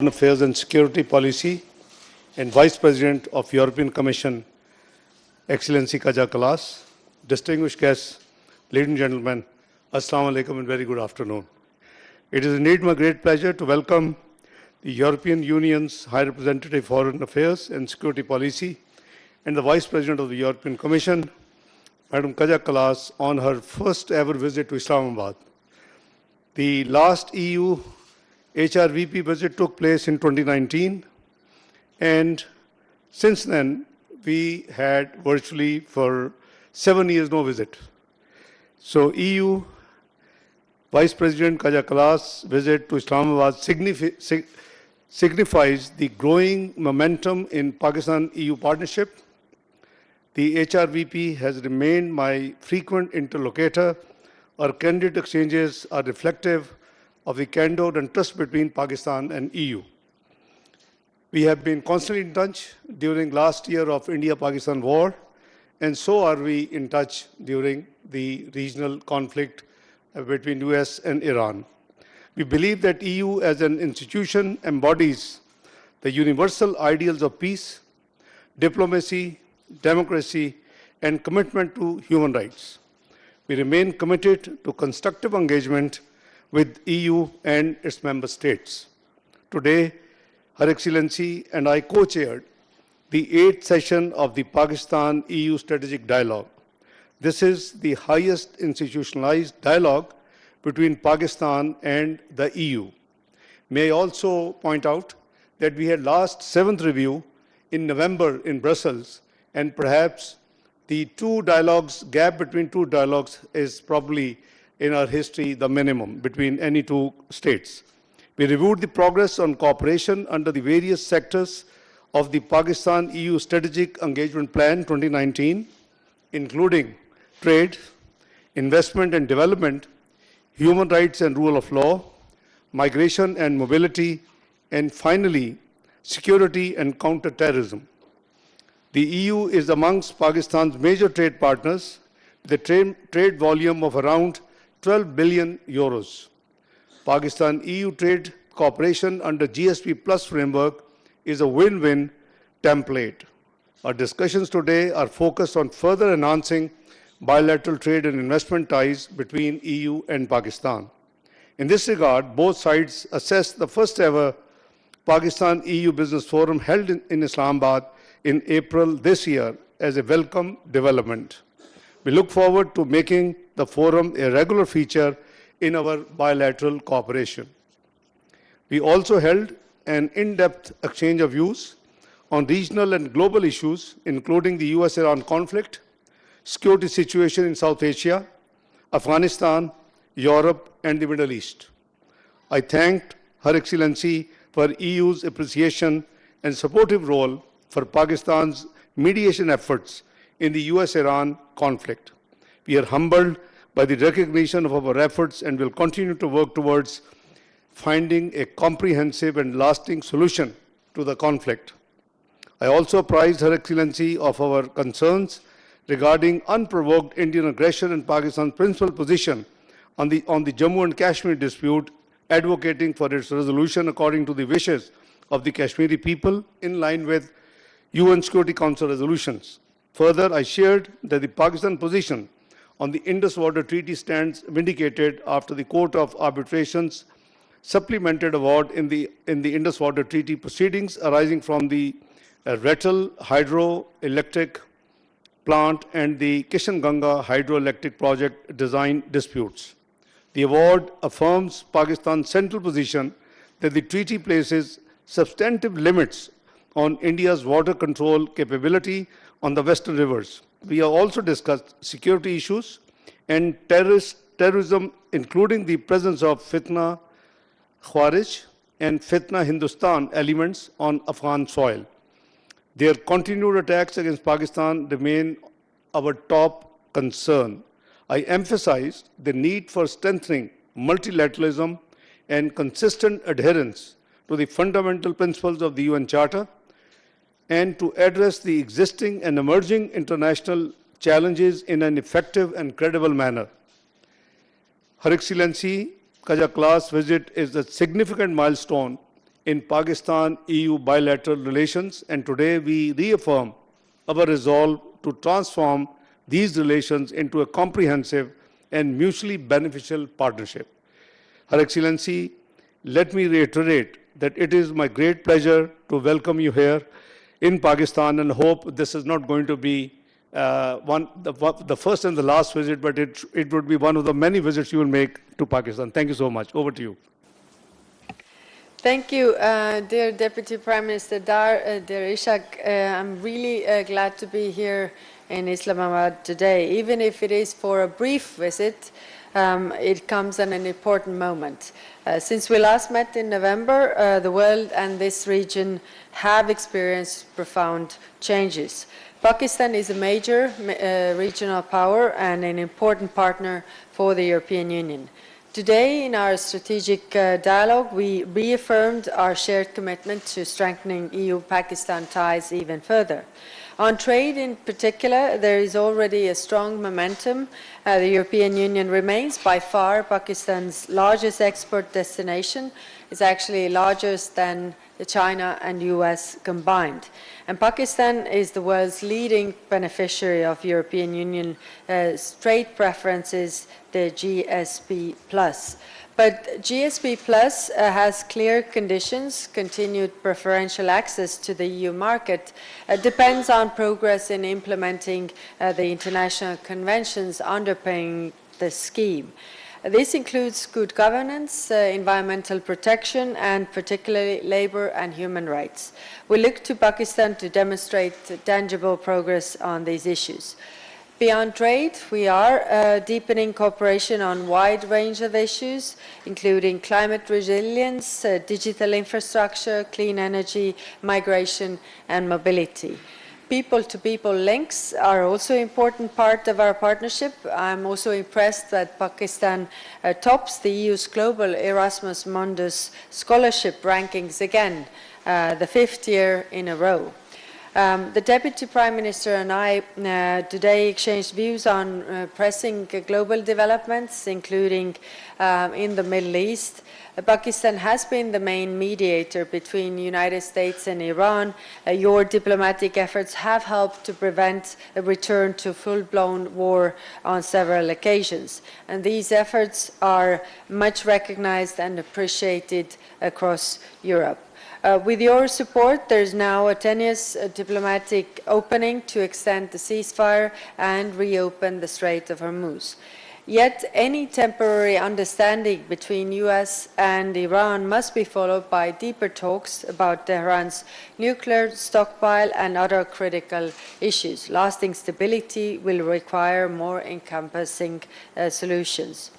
Foreign Affairs and Security Policy and Vice President of European Commission, Excellency Kaja Kallas, distinguished guests, ladies and gentlemen, Assalamu alaikum and very good afternoon. It is indeed my great pleasure to welcome the European Union's High Representative for Foreign Affairs and Security Policy and the Vice President of the European Commission, Madam Kaja Kallas, on her first ever visit to Islamabad. The last EU HRVP visit took place in 2019, and since then we had virtually for 7 years no visit. So EU Vice President Kaja Kallas' visit to Islamabad signifies the growing momentum in Pakistan-EU partnership. The HRVP has remained my frequent interlocutor. Our candid exchanges are reflective of the candor and trust between Pakistan and EU. We have been constantly in touch during last year of India-Pakistan war, and so are we in touch during the regional conflict between US and Iran. We believe that EU as an institution embodies the universal ideals of peace, diplomacy, democracy, and commitment to human rights. We remain committed to constructive engagement with EU and its member states. Today, Her Excellency and I co-chaired the 8th session of the Pakistan-EU Strategic Dialogue. This is the highest institutionalized dialogue between Pakistan and the EU. May I also point out that we had last 7th review in November in Brussels, and perhaps the gap between two dialogues is probably in our history the minimum between any two states. We reviewed the progress on cooperation under the various sectors of the Pakistan-EU Strategic Engagement Plan 2019, including trade, investment and development, human rights and rule of law, migration and mobility, and finally, security and counter-terrorism. The EU is amongst Pakistan's major trade partners, with a trade volume of around 12 billion euros. Pakistan-EU trade cooperation under GSP Plus framework is a win-win template. Our discussions today are focused on further enhancing bilateral trade and investment ties between EU and Pakistan. In this regard, both sides assessed the first ever Pakistan-EU Business Forum held in Islamabad in April this year as a welcome development. We look forward to making the forum a regular feature in our bilateral cooperation. We also held an in-depth exchange of views on regional and global issues, including the US-Iran conflict, security situation in South Asia, Afghanistan, Europe, and the Middle East. I thanked Her Excellency for EU's appreciation and supportive role for Pakistan's mediation efforts in the US-Iran conflict. We are humbled by the recognition of our efforts and will continue to work towards finding a comprehensive and lasting solution to the conflict. I also apprised Her Excellency of our concerns regarding unprovoked Indian aggression and Pakistan's principal position on the Jammu and Kashmir dispute, advocating for its resolution according to the wishes of the Kashmiri people in line with UN Security Council resolutions. Further, I shared that the Pakistan position on the Indus Water Treaty stands vindicated after the Court of Arbitration's supplemented award in the Indus Water Treaty proceedings arising from the Retal hydroelectric plant and the Kishan Ganga hydroelectric project design disputes. The award affirms Pakistan's central position that the treaty places substantive limits on India's water control capability on the western rivers. We have also discussed security issues and terrorism, including the presence of Fitna Khawarij and Fitna Hindustan elements on Afghan soil. Their continued attacks against Pakistan remain our top concern. I emphasized the need for strengthening multilateralism and consistent adherence to the fundamental principles of the UN Charter, and to address the existing and emerging international challenges in an effective and credible manner. Her Excellency Kaja Kallas' visit is a significant milestone in Pakistan-EU bilateral relations, and today we reaffirm our resolve to transform these relations into a comprehensive and mutually beneficial partnership. Her Excellency, let me reiterate that it is my great pleasure to welcome you here in Pakistan, and hope this is not going to be the first and the last visit, but it would be one of the many visits you will make to Pakistan. Thank you so much. Over to you. Thank you, dear Deputy Prime Minister Dar, dear Ishaq. I'm really glad to be here in Islamabad today. Even if it is for a brief visit, it comes at an important moment. Since we last met in November, the world and this region have experienced profound changes. Pakistan is a major regional power and an important partner for the European Union. Today, in our strategic dialogue, we reaffirmed our shared commitment to strengthening EU-Pakistan ties even further. On trade in particular, there is already a strong momentum. The European Union remains by far Pakistan's largest export destination. It's actually larger than China and US combined. And Pakistan is the world's leading beneficiary of European Union trade preferences, the GSP+. But GSP Plus has clear conditions. Continued preferential access to the EU market depends on progress in implementing the international conventions underpinning the scheme. This includes good governance, environmental protection, and particularly labor and human rights. We look to Pakistan to demonstrate tangible progress on these issues. Beyond trade, we are deepening cooperation on a wide range of issues, including climate resilience, digital infrastructure, clean energy, migration, and mobility. People-to-people links are also an important part of our partnership. I'm also impressed that Pakistan tops the EU's global Erasmus Mundus scholarship rankings again, the 5th year in a row. The Deputy Prime Minister and I today exchanged views on pressing global developments, including in the Middle East. Pakistan has been the main mediator between the United States and Iran. Your diplomatic efforts have helped to prevent a return to full-blown war on several occasions. And these efforts are much recognized and appreciated across Europe. With your support, there is now a tenuous diplomatic opening to extend the ceasefire and reopen the Strait of Hormuz. Yet any temporary understanding between US and Iran must be followed by deeper talks about Tehran's nuclear stockpile and other critical issues. Lasting stability will require more encompassing solutions.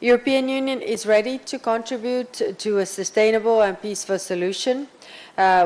The European Union is ready to contribute to a sustainable and peaceful solution.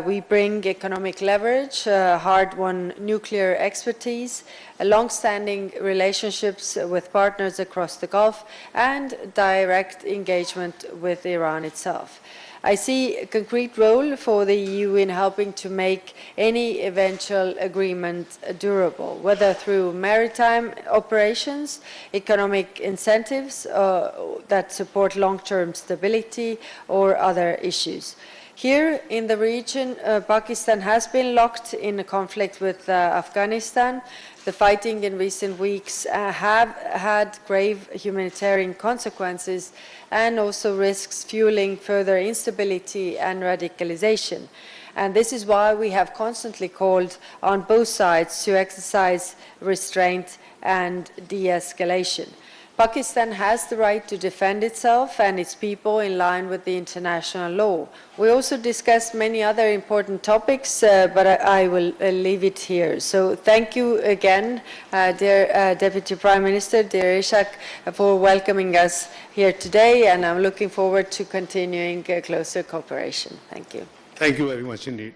We bring economic leverage, hard-won nuclear expertise, long-standing relationships with partners across the Gulf, and direct engagement with Iran itself. I see a concrete role for the EU in helping to make any eventual agreement durable, whether through maritime operations, economic incentives that support long-term stability, or other issues. Here in the region, Pakistan has been locked in a conflict with Afghanistan. The fighting in recent weeks have had grave humanitarian consequences and also risks fueling further instability and radicalization. And this is why we have constantly called on both sides to exercise restraint and de-escalation. Pakistan has the right to defend itself and its people in line with the international law. We also discussed many other important topics, but I will leave it here. So thank you again, dear Deputy Prime Minister, dear Ishaq, for welcoming us here today, and I'm looking forward to continuing closer cooperation. Thank you. Thank you very much indeed.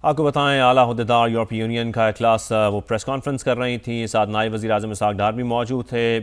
आपको बताएं, आला अहदेदार यूरोपीय union का इजलास वो press conference कर रही थी। साथ नायब वज़ीर आज़म इसहाक़ डार भी मौजूद थे।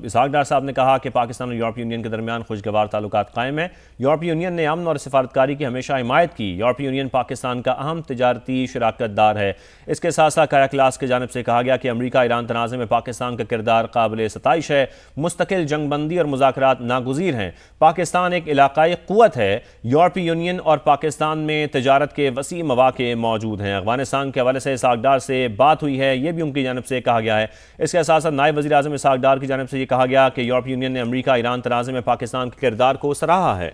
इसहाक़ डार साहब ने कहा कि पाकिस्तान और यूरोपीय यूनियन के दरमियान खुशगवार ताल्लुकात कायम है। यूरोपीय यूनियन ने अमन और सिफारतकारी की हमेशा हिमायत की। यूरोपीय यूनियन पाकिस्तान का अहम तजारती शराकत दार है। इसके साथ साथ काया कलास की जानिब से कहा गया कि अमरीका ईरान तनाज़े में पाकिस्तान का किरदार काबिल सताइश है। मुस्तकिल जंगबंदी और मुज़ाकरात नागुज़ीर हैं। पाकिस्तान एक इलाकाई क़ुव्वत है। यूरोपीय यूनियन और पाकिस्तान में तजारत के वसी मौक़े मौजूद हैं। अफ़गानिस्तान के हवाले से इसहाक़ डार से बात हुई है, ये भी उनकी जानिब से कहा गया है। इसके साथ साथ नायब वज़ीर आज़म इसहाक़ डार की जानिब से ये कहा गया कि यूरोपीय यूनियन ने अमरीका ईरान तनाज़े में पाकिस्तान के किरदार को सराहा है।